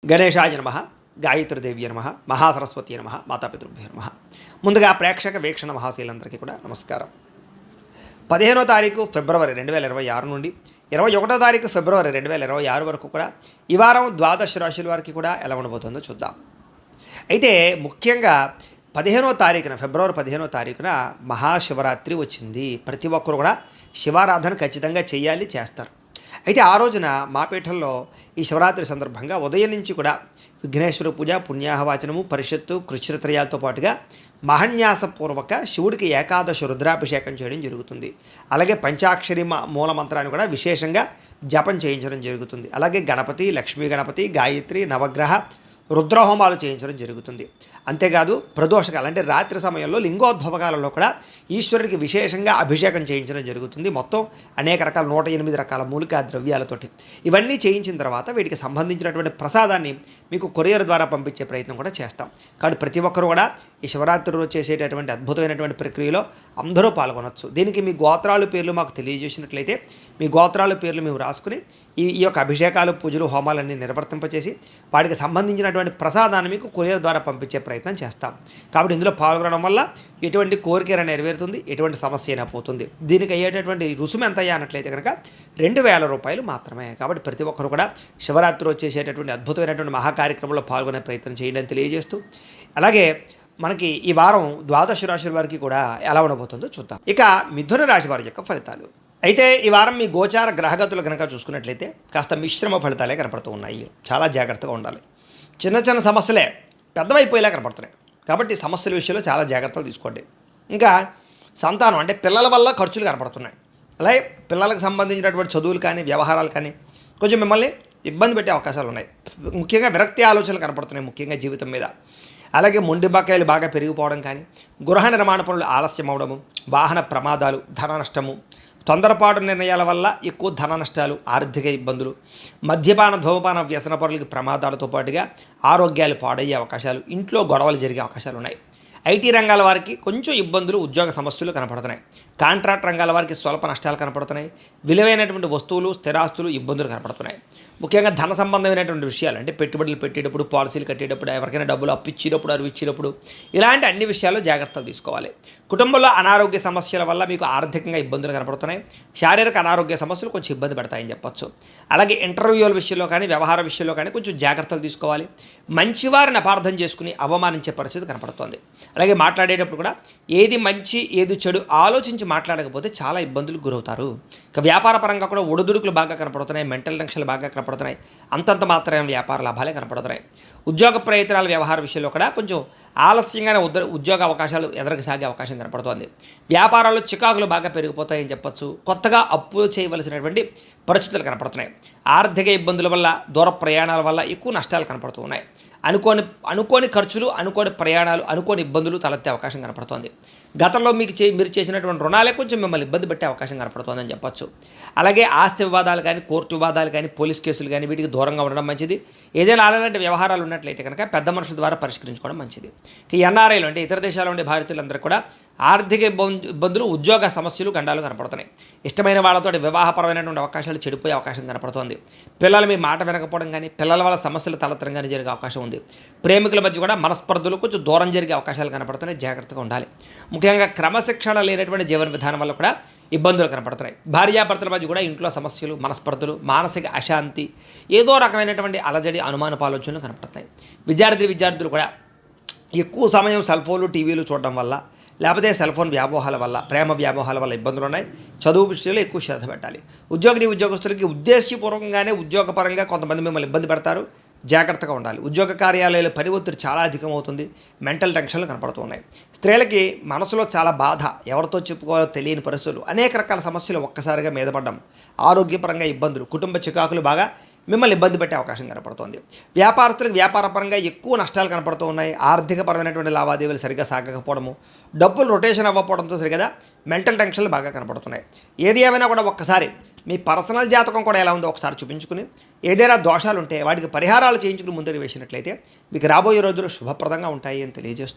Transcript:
గణేశాయ నమః, గాయత్రీదేవి నమః, మహాసరస్వతి నమః, మాతాపితృభ్యో నమః. ముందుగా ప్రేక్షక వీక్షణ మహాశీలందరికీ కూడా నమస్కారం. 15వ తారీఖు ఫిబ్రవరి 2026 నుండి 21వ తారీఖు ఫిబ్రవరి 2026 వరకు కూడా ఈ వారం ద్వాదశ రాశుల వారికి కూడా ఎలా ఉండబోతుందో చూద్దాం. అయితే ముఖ్యంగా 15వ తారీఖున ఫిబ్రవరి 15వ తారీఖున మహాశివరాత్రి వచ్చింది. ప్రతి ఒక్కరు కూడా శివారాధన ఖచ్చితంగా చేయాలి, చేస్తారు. అయితే ఆ రోజున మా పీఠంలో ఈ శివరాత్రి సందర్భంగా ఉదయం నుంచి కూడా విఘ్నేశ్వర పూజ, పుణ్యాహవాచనము, పరిషత్తు, కృష్ణత్రయాలతో పాటుగా మహన్యాసపూర్వక శివుడికి ఏకాదశ రుద్రాభిషేకం చేయడం జరుగుతుంది. అలాగే పంచాక్షరి మూల మంత్రాన్ని కూడా విశేషంగా జపం చేయించడం జరుగుతుంది. అలాగే గణపతి, లక్ష్మీ గణపతి, గాయత్రి, నవగ్రహ రుద్రహోమాలు చేయించడం జరుగుతుంది. అంతేకాదు ప్రదోషకాలు అంటే రాత్రి సమయంలో లింగోద్భవకాలలో కూడా ఈశ్వరుడికి విశేషంగా అభిషేకం చేయించడం జరుగుతుంది. మొత్తం అనేక రకాల 108 రకాల మూలికా ద్రవ్యాలతోటి ఇవన్నీ చేయించిన తర్వాత వీటికి సంబంధించినటువంటి ప్రసాదాన్ని మీకు కొరియర్ ద్వారా పంపించే ప్రయత్నం కూడా చేస్తాం. కాబట్టి ప్రతి ఒక్కరు కూడా ఈ శివరాత్రి రోజు చేసేటటువంటి అద్భుతమైనటువంటి ప్రక్రియలో అందరూ పాల్గొనవచ్చు. దీనికి మీ గోత్రాల పేర్లు మాకు తెలియజేసినట్లయితే మీ గోత్రాల పేర్లు మేము రాసుకుని ఈ యొక్క అభిషేకాలు, పూజలు, హోమాలన్నీ నిర్వర్తింపచేసి వాటికి సంబంధించినటువంటి ప్రసాదాన్ని మీకు కొరియర్ ద్వారా పంపించే ప్రయత్నం చేస్తాం. కాబట్టి ఇందులో పాల్గొనడం వల్ల ఎటువంటి కోరిక నెరవేరుతుంది, ఎటువంటి సమస్య అయినా పోతుంది. దీనికి అయ్యేటటువంటి రుసుము ఎంత అయ్యా అన్నట్లయితే కనుక 2000 రూపాయలు మాత్రమే. కాబట్టి ప్రతి ఒక్కరు కూడా శివరాత్రి వచ్చేసేటటువంటి అద్భుతమైనటువంటి మహాకార్యక్రమంలో పాల్గొనే ప్రయత్నం చేయడం తెలియజేస్తూ, అలాగే మనకి ఈ వారం ద్వాదశ రాశుల వారికి కూడా ఎలా ఉండబోతుందో చూద్దాం. ఇక మిథున రాశి వారి యొక్క ఫలితాలు. అయితే ఈ వారం మీ గోచార గ్రహగతులు కనుక చూసుకున్నట్లయితే కాస్త మిశ్రమ ఫలితాలే కనపడుతూ ఉన్నాయి. చాలా జాగ్రత్తగా ఉండాలి. చిన్న చిన్న సమస్యలే పెద్దవైపోయేలా కనపడుతున్నాయి. కాబట్టి సమస్యల విషయంలో చాలా జాగ్రత్తలు తీసుకోండి. ఇంకా సంతానం అంటే పిల్లల వల్ల ఖర్చులు కనపడుతున్నాయి. అలాగే పిల్లలకు సంబంధించినటువంటి చదువులు కానీ, వ్యవహారాలు కానీ కొంచెం మిమ్మల్ని ఇబ్బంది పెట్టే అవకాశాలు ఉన్నాయి. ముఖ్యంగా విరక్తి ఆలోచనలు కనపడుతున్నాయి, ముఖ్యంగా జీవితం మీద. అలాగే మొండి బకాయిలు బాగా పెరిగిపోవడం కానీ, గృహ నిర్మాణ పనులు ఆలస్యం అవడము, వాహన ప్రమాదాలు, ధన నష్టము, తొందరపాటు నిర్ణయాల వల్ల ఎక్కువ ధన నష్టాలు, ఆర్థిక ఇబ్బందులు, మద్యపాన, ధూమపాన, వ్యసన పనులకి ప్రమాదాలతో పాటుగా ఆరోగ్యాలు పాడయ్యే అవకాశాలు, ఇంట్లో గొడవలు జరిగే అవకాశాలు ఉన్నాయి. ఐటీ రంగాల వారికి కొంచెం ఇబ్బందులు, ఉద్యోగ సమస్యలు కనపడుతున్నాయి. కాంట్రాక్ట్ రంగాల వారికి స్వల్ప నష్టాలు కనపడుతున్నాయి. విలువైనటువంటి వస్తువులు, స్థిరాస్తులు, ఇబ్బందులు కనపడుతున్నాయి. ముఖ్యంగా ధన సంబంధమైనటువంటి విషయాలు అంటే పెట్టుబడులు పెట్టేటప్పుడు, పాలసీలు కట్టేటప్పుడు, ఎవరికైనా డబ్బులు అప్పు ఇచ్చేటప్పుడు, అరువు ఇచ్చేటప్పుడు ఇలాంటి అన్ని విషయాల్లో జాగ్రత్తలు తీసుకోవాలి. కుటుంబంలో అనారోగ్య సమస్యల వల్ల మీకు ఆర్థికంగా ఇబ్బందులు కనపడుతున్నాయి. శారీరక అనారోగ్య సమస్యలు కొంచెం ఇబ్బంది పెడతాయని చెప్పొచ్చు. అలాగే ఇంటర్వ్యూల విషయంలో కానీ, వ్యవహార విషయంలో కానీ కొంచెం జాగ్రత్తలు తీసుకోవాలి. మంచివారిని అపార్థం చేసుకుని అవమానించే పరిస్థితి కనపడుతోంది. అలాగే మాట్లాడేటప్పుడు కూడా ఏది మంచి ఏది చెడు ఆలోచించి మాట్లాడకపోతే చాలా ఇబ్బందులు గురవుతారు. ఇక వ్యాపార పరంగా కూడా ఒడిదుడుకులు బాగా కనపడుతున్నాయి. మెంటల్ టెన్షన్లు బాగా కనపడుతున్నాయి. అంతంత మాత్రమే వ్యాపార లాభాలే కనపడుతున్నాయి. ఉద్యోగ ప్రయత్నాల, వ్యవహార విషయంలో కూడా కొంచెం ఆలస్యంగానే ఉద్యోగ అవకాశాలు ఎదురుకు సాగే అవకాశం కనపడుతోంది. వ్యాపారాల్లో చికాకులు బాగా పెరిగిపోతాయని చెప్పొచ్చు. కొత్తగా అప్పు చేయవలసినటువంటి పరిస్థితులు కనపడుతున్నాయి. ఆర్థిక ఇబ్బందుల వల్ల, దూర ప్రయాణాల వల్ల ఎక్కువ నష్టాలు కనపడుతూ ఉన్నాయి. అనుకోని ఖర్చులు, అనుకోని ప్రయాణాలు, అనుకోని ఇబ్బందులు తలెత్తే అవకాశం కనపడుతోంది. గతంలో మీరు చేసినటువంటి రుణాలే కొంచెం మిమ్మల్ని ఇబ్బంది పెట్టే అవకాశం కనపడుతోందని చెప్పొచ్చు. అలాగే ఆస్తి వివాదాలు కానీ, కోర్టు వివాదాలు కానీ, పోలీస్ కేసులు కానీ వీటికి దూరంగా ఉండడం మంచిది. ఏదైనా అలాంటి వ్యవహారాలు ఉన్నట్లయితే కనుక పెద్ద మనుషుల ద్వారా పరిష్కరించుకోవడం మంచిది. ఈ ఎన్ఆర్ఐలు అంటే ఇతర దేశాల్లో ఉండే భారతీయులందరూ కూడా ఆర్థిక ఇబ్బందులు, ఉద్యోగ సమస్యలు, గండాలు కనపడుతున్నాయి. ఇష్టమైన వాళ్ళతో వివాహపరమైనటువంటి అవకాశాలు చెడిపోయే అవకాశం కనపడుతోంది. పిల్లలు మీ మాట వినకపోవడం కానీ, పిల్లల వల్ల సమస్యలు తలెత్తడం కానీ జరిగే అవకాశం ఉంది. ప్రేమికుల మధ్య కూడా మనస్పర్ధలు కొంచెం దూరం జరిగే అవకాశాలు కనపడుతున్నాయి. జాగ్రత్తగా ఉండాలి. ముఖ్యంగా క్రమశిక్షణ లేనటువంటి జీవన విధానం వల్ల కూడా ఇబ్బందులు కనపడుతున్నాయి. భార్యాభర్తల మధ్య కూడా ఇంట్లో సమస్యలు, మనస్పర్ధలు, మానసిక అశాంతి, ఏదో రకమైనటువంటి అలజడి, అనుమానపు ఆలోచనలు కనపడుతాయి. విద్యార్థులు కూడా ఎక్కువ సమయం సెల్ ఫోన్లు, టీవీలు చూడడం వల్ల, లేకపోతే సెల్ ఫోన్ వ్యామోహాల వల్ల, ప్రేమ వ్యామోహాల వల్ల ఇబ్బందులు ఉన్నాయి. చదువు విషయంలో ఎక్కువ శ్రద్ధ పెట్టాలి. ఉద్యోగస్తులకి ఉద్దేశపూర్వకంగానే ఉద్యోగపరంగా కొంతమంది మిమ్మల్ని ఇబ్బంది పెడతారు. జాగ్రత్తగా ఉండాలి. ఉద్యోగ కార్యాలయాల్లో పని ఒత్తిడి చాలా అధికమవుతుంది. మెంటల్ టెన్షన్లు కనపడుతూ ఉన్నాయి. స్త్రీలకి మనసులో చాలా బాధ, ఎవరితో చెప్పుకోవాలో తెలియని పరిస్థితులు, అనేక రకాల సమస్యలు ఒక్కసారిగా మీద పడ్డం, ఆరోగ్యపరంగా ఇబ్బందులు, కుటుంబ చికాకులు బాగా మిమ్మల్ని ఇబ్బంది పెట్టే అవకాశం కనపడుతోంది. వ్యాపారస్తులకు వ్యాపారపరంగా ఎక్కువ నష్టాలు కనపడుతూ ఉన్నాయి. ఆర్థికపరమైనటువంటి లావాదేవీలు సరిగ్గా సాగకపోవడము, డబ్బులు రొటేషన్ అవ్వకపోవడంతో సరిగదా మెంటల్ టెన్షన్లు బాగా కనపడుతున్నాయి. ఏది ఏమైనా కూడా ఒక్కసారి మీ పర్సనల్ జాతకం కూడా ఎలా ఉందో ఒకసారి చూపించుకుని, ఏదైనా దోషాలు ఉంటే వాటికి పరిహారాలు చేయించుకుని ముందుకు వేసినట్లయితే మీకు రాబోయే రోజులు శుభప్రదంగా ఉంటాయి అని తెలియజేస్తూ